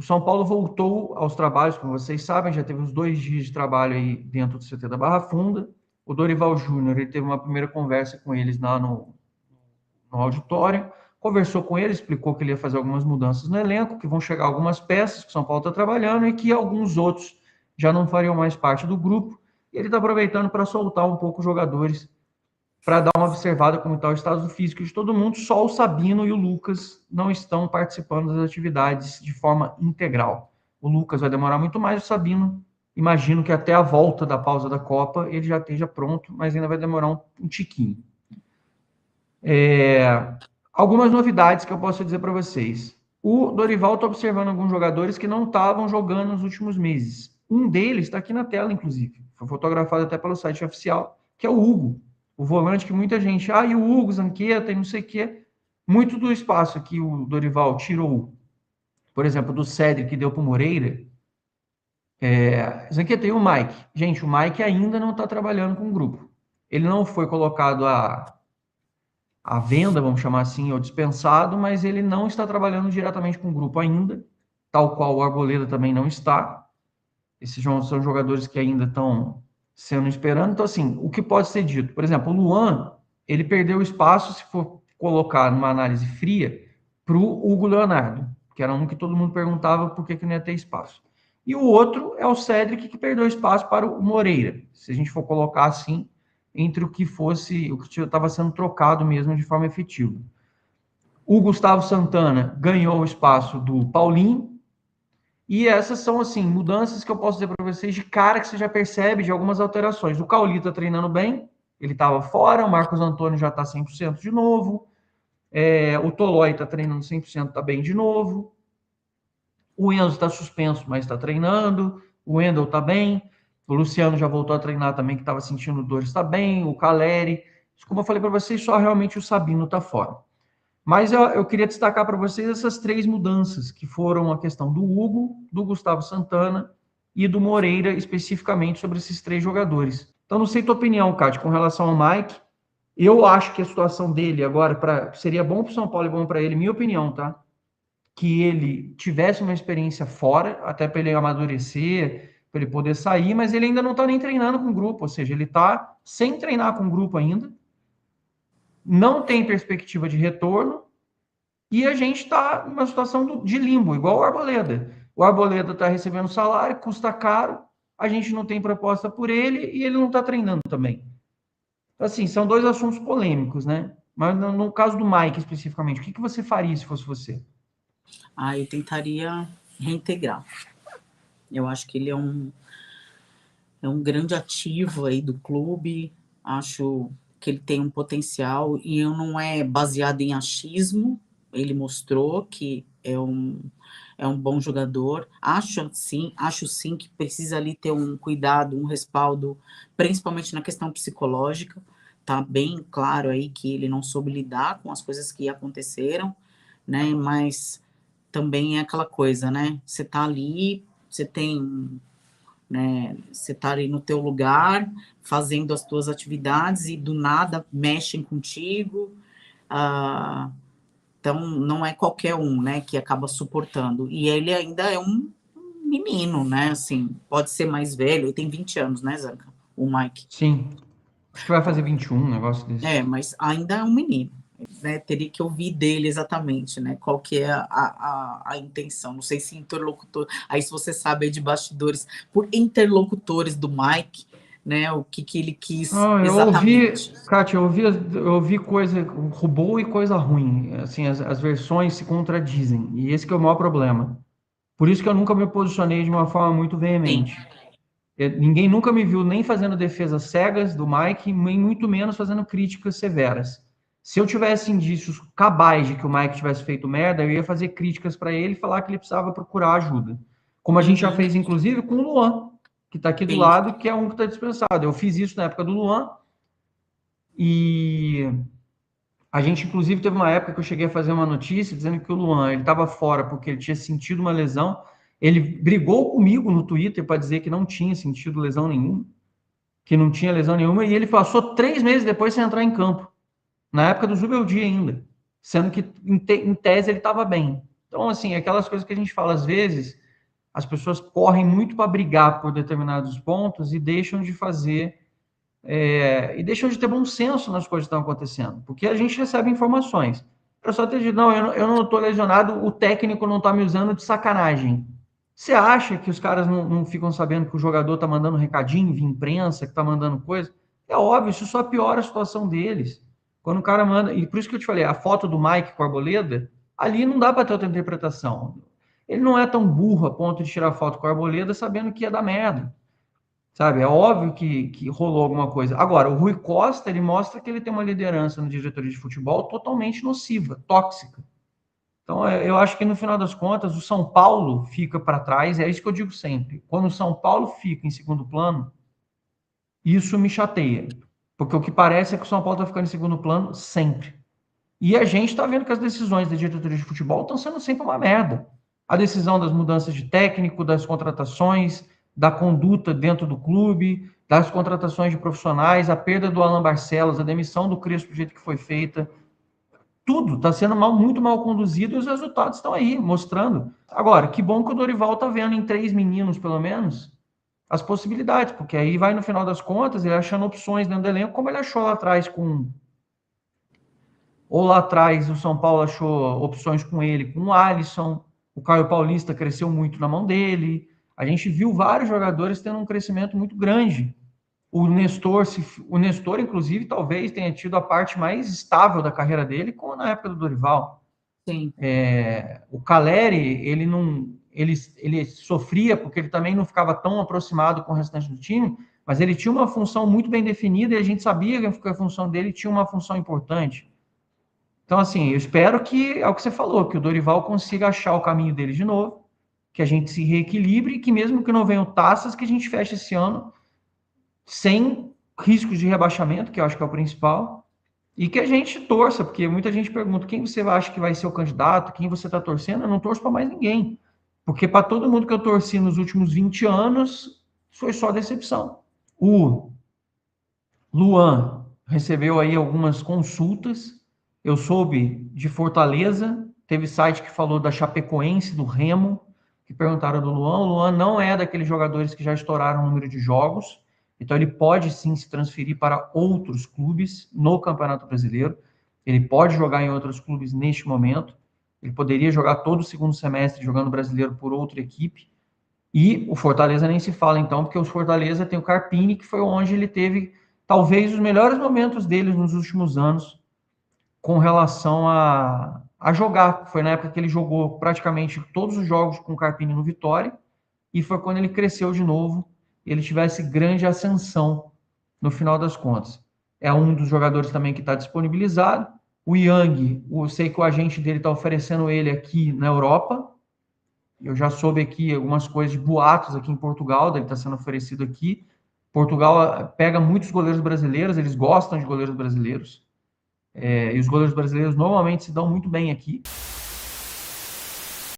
São Paulo voltou aos trabalhos, como vocês sabem, já teve uns 2 dias de trabalho aí dentro do CT da Barra Funda. O Dorival Júnior, ele teve uma primeira conversa com eles lá no auditório, conversou com eles, explicou que ele ia fazer algumas mudanças no elenco, que vão chegar algumas peças que o São Paulo está trabalhando e que alguns outros já não fariam mais parte do grupo. E ele está aproveitando para soltar um pouco os jogadores, para dar uma observada como está o estado físico de todo mundo. Só o Sabino e o Lucas não estão participando das atividades de forma integral. O Lucas vai demorar muito mais, o Sabino, imagino que até a volta da pausa da Copa ele já esteja pronto, mas ainda vai demorar um tiquinho. Algumas novidades que eu posso dizer para vocês. O Dorival está observando alguns jogadores que não estavam jogando nos últimos meses. Um deles está aqui na tela, inclusive. Foi fotografado até pelo site oficial, que é o Hugo. O volante que muita gente... e o Hugo, Zanqueta e não sei o quê. Muito do espaço que o Dorival tirou, por exemplo, do Cedric que deu para o Moreira. Zanqueta e o Mike. Gente, o Mike ainda não está trabalhando com o grupo. Ele não foi colocado à venda, vamos chamar assim, ou dispensado, mas ele não está trabalhando diretamente com o grupo ainda, tal qual o Arboleda também não está. Esses são jogadores que ainda estão sendo esperando. Então, assim, o que pode ser dito? Por exemplo, o Luan, ele perdeu espaço, se for colocar numa análise fria, para o Hugo Leonardo, que era um que todo mundo perguntava por que não ia ter espaço. E o outro é o Cedric, que perdeu espaço para o Moreira, se a gente for colocar assim, entre o que estava sendo trocado mesmo de forma efetiva. O Gustavo Santana ganhou o espaço do Paulinho, e essas são, assim, mudanças que eu posso dizer para vocês de cara que você já percebe de algumas alterações. O Cauli está treinando bem, ele estava fora, o Marcos Antônio já está 100% de novo, o Tolói está treinando 100%, está bem de novo, o Enzo está suspenso, mas está treinando, o Wendel está bem, o Luciano já voltou a treinar também, que estava sentindo dor, está bem, o Caleri, como eu falei para vocês, só realmente o Sabino está fora. Mas eu queria destacar para vocês essas 3 mudanças, que foram a questão do Hugo, do Gustavo Santana e do Moreira, especificamente sobre esses 3 jogadores. Então, não sei tua opinião, Cátia, com relação ao Mike. Eu acho que a situação dele agora seria bom para o São Paulo e bom para ele, minha opinião, tá? Que ele tivesse uma experiência fora, até para ele amadurecer, para ele poder sair, mas ele ainda não está nem treinando com o grupo, ou seja, ele está sem treinar com o grupo ainda, não tem perspectiva de retorno, e a gente está numa situação de limbo, igual o Arboleda. O Arboleda está recebendo salário, custa caro, a gente não tem proposta por ele e ele não está treinando também. Assim, são 2 assuntos polêmicos, né? Mas no caso do Mike especificamente, o que você faria se fosse você? Eu tentaria reintegrar. Eu acho que ele é um grande ativo aí do clube, acho que ele tem um potencial, e eu não é baseado em achismo, ele mostrou que é um bom jogador, acho sim que precisa ali ter um cuidado, um respaldo, principalmente na questão psicológica, tá bem claro aí que ele não soube lidar com as coisas que aconteceram, né, mas também é aquela coisa, né, você tá ali, você tem, né, você tá ali no teu lugar, fazendo as tuas atividades e do nada mexem contigo, então não é qualquer um, né, que acaba suportando, e ele ainda é um menino, né, assim, pode ser mais velho, ele tem 20 anos, né, Zanca, o Mike. Sim, acho que vai fazer 21, um negócio desse. Mas ainda é um menino, né, teria que ouvir dele exatamente, né, qual que é a intenção, não sei se interlocutor, aí se você sabe aí de bastidores, por interlocutores do Mike, né, o que ele quis exatamente. Kátia, eu ouvi coisa boa e coisa ruim, assim, as versões se contradizem, e esse que é o maior problema. Por isso que eu nunca me posicionei de uma forma muito Sim. veemente. Ninguém nunca me viu nem fazendo defesas cegas do Mike, nem muito menos fazendo críticas severas. Se eu tivesse indícios cabais de que o Mike tivesse feito merda, eu ia fazer críticas para ele e falar que ele precisava procurar ajuda. Como a gente já fez, inclusive, com o Luan, que está aqui do lado, que é um que está dispensado. Eu fiz isso na época do Luan, e a gente, inclusive, teve uma época que eu cheguei a fazer uma notícia dizendo que o Luan ele estava fora porque ele tinha sentido uma lesão. Ele brigou comigo no Twitter para dizer que não tinha sentido lesão nenhuma, que não tinha lesão nenhuma, e ele passou 3 meses depois sem entrar em campo, na época do Zubeldia ainda, sendo que, em tese, ele estava bem. Então, assim, aquelas coisas que a gente fala, às vezes, as pessoas correm muito para brigar por determinados pontos e deixam de fazer, e deixam de ter bom senso nas coisas que estão acontecendo, porque a gente recebe informações. Eu só te digo, não, eu não estou lesionado, o técnico não está me usando de sacanagem. Você acha que os caras não ficam sabendo que o jogador está mandando recadinho via imprensa, que está mandando coisa? É óbvio, isso só piora a situação deles. Quando o cara manda. E por isso que eu te falei, a foto do Mike com a Arboleda, ali não dá para ter outra interpretação. Ele não é tão burro a ponto de tirar foto com a Arboleda sabendo que ia dar merda. Sabe? É óbvio que rolou alguma coisa. Agora, o Rui Costa, ele mostra que ele tem uma liderança no diretoria de futebol totalmente nociva, tóxica. Então, eu acho que no final das contas, o São Paulo fica para trás, é isso que eu digo sempre. Quando o São Paulo fica em segundo plano, isso me chateia. Porque o que parece é que o São Paulo está ficando em segundo plano sempre. E a gente está vendo que as decisões da diretoria de futebol estão sendo sempre uma merda. A decisão das mudanças de técnico, das contratações, da conduta dentro do clube, das contratações de profissionais, a perda do Alan Barcelos, a demissão do Crespo do jeito que foi feita, tudo está sendo muito mal conduzido e os resultados estão aí, mostrando. Agora, que bom que o Dorival está vendo em 3 meninos, pelo menos, as possibilidades, porque aí vai, no final das contas, ele achando opções dentro do elenco, como ele achou lá atrás com... Ou lá atrás o São Paulo achou opções com ele, com o Alisson, o Caio Paulista cresceu muito na mão dele, a gente viu vários jogadores tendo um crescimento muito grande. O Nestor, inclusive, talvez tenha tido a parte mais estável da carreira dele na época do Dorival. Sim. O Caleri, ele sofria porque ele também não ficava tão aproximado com o restante do time, mas ele tinha uma função muito bem definida e a gente sabia que a função dele tinha uma função importante. Então, assim, eu espero que, é o que você falou, que o Dorival consiga achar o caminho dele de novo, que a gente se reequilibre e que mesmo que não venham taças, que a gente feche esse ano sem riscos de rebaixamento, que eu acho que é o principal, e que a gente torça, porque muita gente pergunta quem você acha que vai ser o candidato, quem você está torcendo. Eu não torço para mais ninguém, porque para todo mundo que eu torci nos últimos 20 anos, foi só decepção. O Luan recebeu aí algumas consultas, eu soube de Fortaleza, teve site que falou da Chapecoense, do Remo, que perguntaram do Luan. O Luan não é daqueles jogadores que já estouraram o número de jogos, então ele pode sim se transferir para outros clubes no Campeonato Brasileiro. Ele pode jogar em outros clubes neste momento. Ele poderia jogar todo o segundo semestre jogando brasileiro por outra equipe. E o Fortaleza nem se fala então, porque o Fortaleza tem o Carpini, que foi onde ele teve talvez os melhores momentos dele nos últimos anos com relação a jogar. Foi na época que ele jogou praticamente todos os jogos com o Carpini no Vitória, e foi quando ele cresceu de novo, ele tivesse grande ascensão no final das contas. É um dos jogadores também que está disponibilizado. O Yang, eu sei que o agente dele está oferecendo ele aqui na Europa. Eu já soube aqui algumas coisas de boatos aqui em Portugal, dele está sendo oferecido aqui. Portugal pega muitos goleiros brasileiros, eles gostam de goleiros brasileiros. E os goleiros brasileiros normalmente se dão muito bem aqui.